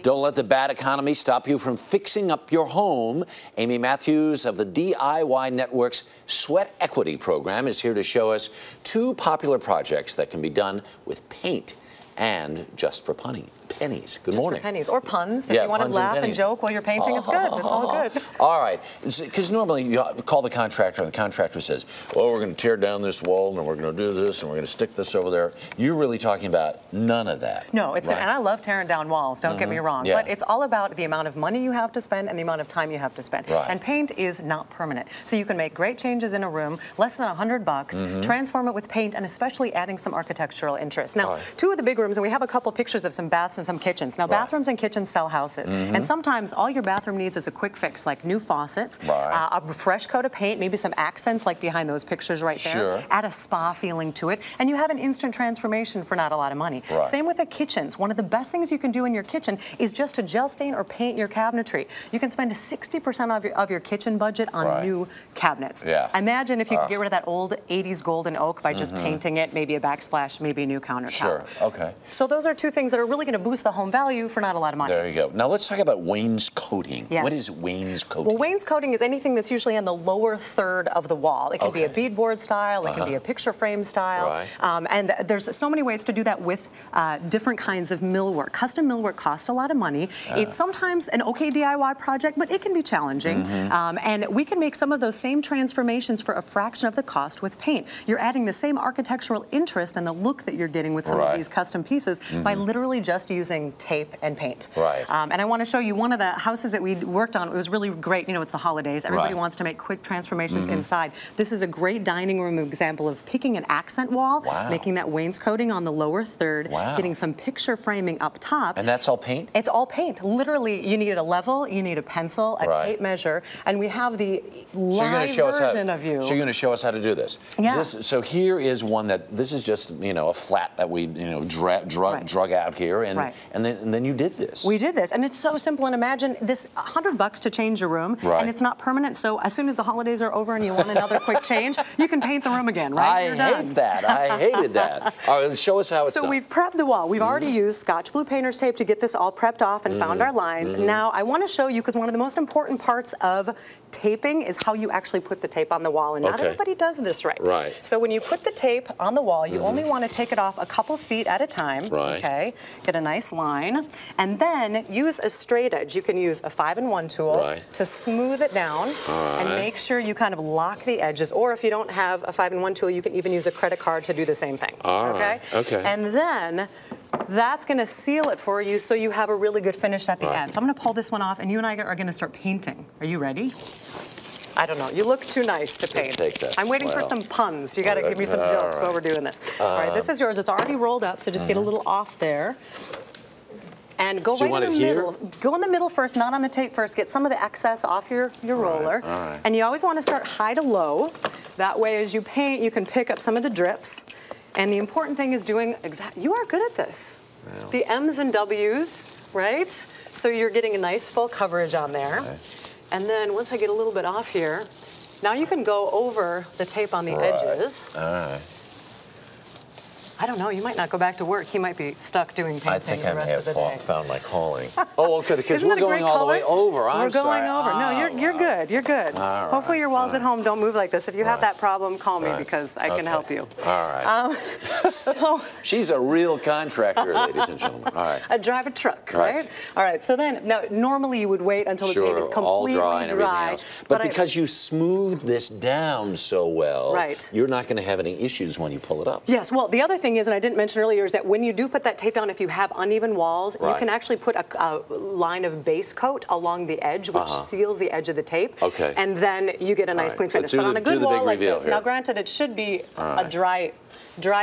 Don't let the bad economy stop you from fixing up your home. Amy Matthews of the DIY Network's Sweat Equity program is here to show us two popular projects that can be done with paint and just for pennies. Good morning. Just for pennies or puns. If you want to laugh and joke while you're painting, it's good. It's all good. All right. Because normally you call the contractor and the contractor says, well, we're going to tear down this wall and we're going to do this and we're going to stick this over there. You're really talking about none of that. No, it's and I love tearing down walls, don't get me wrong. But it's all about the amount of money you have to spend and the amount of time you have to spend. And paint is not permanent. So you can make great changes in a room, less than $100, transform it with paint, and especially adding some architectural interest. Now, two of the big rooms, and we have a couple pictures of some baths and some kitchens. Now, bathrooms and kitchens sell houses, and sometimes all your bathroom needs is a quick fix, like new faucets, a fresh coat of paint, maybe some accents like behind those pictures right there. Add a spa feeling to it, and you have an instant transformation for not a lot of money. Same with the kitchens. One of the best things you can do in your kitchen is just to gel stain or paint your cabinetry. You can spend 60% of your kitchen budget on new cabinets. Imagine if you could get rid of that old 80s golden oak by just painting it, maybe a backsplash, maybe a new countertop. So those are two things that are really going to boost the home value for not a lot of money. There you go. Now let's talk about wainscoting. What is wainscoting? Well, wainscoting is anything that's usually on the lower third of the wall. It can be a beadboard style, it can be a picture frame style, and there's so many ways to do that with different kinds of millwork. Custom millwork costs a lot of money. It's sometimes an okay DIY project, but it can be challenging, and we can make some of those same transformations for a fraction of the cost with paint. You're adding the same architectural interest and the look that you're getting with some of these custom pieces by literally just using tape and paint. And I want to show you one of the houses that we worked on. It was really great. You know, it's the holidays. Everybody wants to make quick transformations inside. This is a great dining room example of picking an accent wall, making that wainscoting on the lower third, getting some picture framing up top. And that's all paint? It's all paint. Literally, you need a level, you need a pencil, a tape measure, and we have the live version of you. So you're going to show us how to do this? So here is one that, this is just, you know, a flat that we, you know, drug out here, and then you did this. We did this, and it's so simple. And imagine this $100 to change your room, and it's not permanent. So as soon as the holidays are over and you want another quick change, you can paint the room again. I hate that. I hated that. All right, show us how it's done. So we've prepped the wall. We've already used Scotch Blue painter's tape to get this all prepped off and found our lines. Now I want to show you, because one of the most important parts of taping is how you actually put the tape on the wall, and not everybody does this right. So when you put the tape on the wall, you only want to take it off a couple feet at a time. Okay, get a nice line, and then use a straight edge. You can use a 5-in-1 tool to smooth it down and make sure you kind of lock the edges. Or if you don't have a 5-in-1 tool, you can even use a credit card to do the same thing. And then that's going to seal it for you so you have a really good finish at the end. So I'm going to pull this one off, and you and I are going to start painting. Are you ready? I don't know. You look too nice to paint. I'm waiting for some puns. You got to give me some jokes while we're doing this. All right, this is yours. It's already rolled up, so just get a little off there. And go right in the middle. Go in the middle first, not on the tape first. Get some of the excess off your roller. And you always want to start high to low. That way, as you paint, you can pick up some of the drips. And the important thing is doing you are good at this. The M's and W's, right? So you're getting a nice full coverage on there. And then once I get a little bit off here, now you can go over the tape on the edges. I don't know, you might not go back to work. You might be stuck doing painting the rest of the day. I think I may have found my calling. Oh, okay, because we're going all the way over. I'm sorry. We're going over. No, you're good. You're good. Hopefully your walls at home don't move like this. If you have that problem, call me because I can help you. All right. So she's a real contractor, ladies and gentlemen. All right. I drive a truck, right? All right, so then, now normally you would wait until the paint is completely all dry and everything else. But because you smoothed this down so well, you're not going to have any issues when you pull it up. Yes, well, the other thing is, and I didn't mention earlier, is that when you do put that tape down, if you have uneven walls, you can actually put a line of base coat along the edge, which seals the edge of the tape. And then you get a nice clean finish. But on a good wall like this, now granted, it should be a dry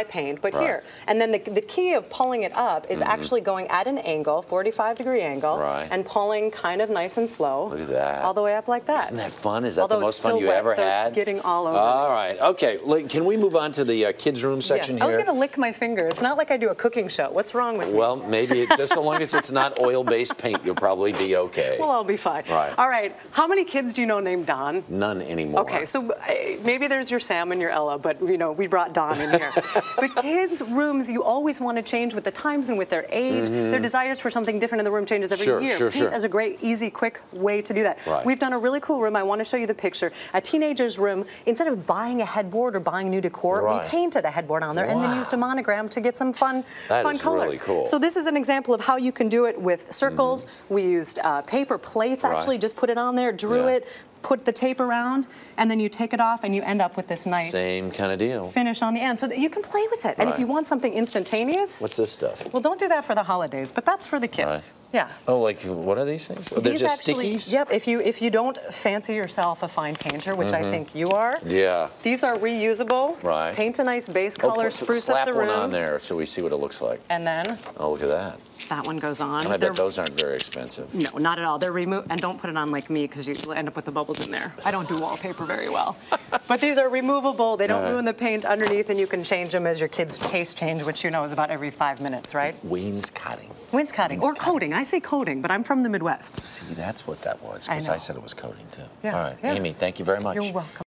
paint, but here. And then the key of pulling it up is actually going at an angle, 45-degree angle, and pulling kind of nice and slow. Look at that. All the way up like that. Isn't that fun? Is that the most fun you ever had? It's getting all over. All right. Okay. Can we move on to the kids' room section here? I was going to lick my finger. It's not like I do a cooking show. What's wrong with me? Well, maybe just so long as it's not oil-based paint, you'll probably be okay. Well, I'll be fine. All right. How many kids do you know named Don? None anymore. Okay. So maybe there's your Sam and your Ella, but, you know, we brought Don in here. But kids' rooms, you always want to change with the times and with their age. Their desires for something different in the room changes every year. Paint is a great, easy, quick way to do that. We've done a really cool room. I want to show you the picture. A teenager's room, instead of buying a headboard or buying new decor, we painted a headboard on there and then used a monogram to get some fun colors. Really cool. So this is an example of how you can do it with circles. We used paper plates, actually, just put it on there, drew it, put the tape around, and then you take it off and you end up with this nice same kind of deal finish on the end so that you can play with it. And if you want something instantaneous, what's this stuff? Well, don't do that for the holidays, but that's for the kids. Yeah. Oh, like what are these things? Oh, they're just stickies? Yep. If you don't fancy yourself a fine painter, which I think you are, these are reusable. Paint a nice base color, spruce up the room. Slap one on there so we see what it looks like. And then oh, look at that. That one goes on. And I bet those aren't very expensive. No, not at all. They're removed, and don't put it on like me because you end up with the bubbles in there. I don't do wallpaper very well. But these are removable. They don't ruin the paint underneath, and you can change them as your kids' taste change, which you know is about every 5 minutes, right? Wainscoting. Wainscoting. Or coating. I say coating, but I'm from the Midwest. See, that's what that was, because I said it was coating, too. Yeah. All right, Amy, thank you very much. You're welcome.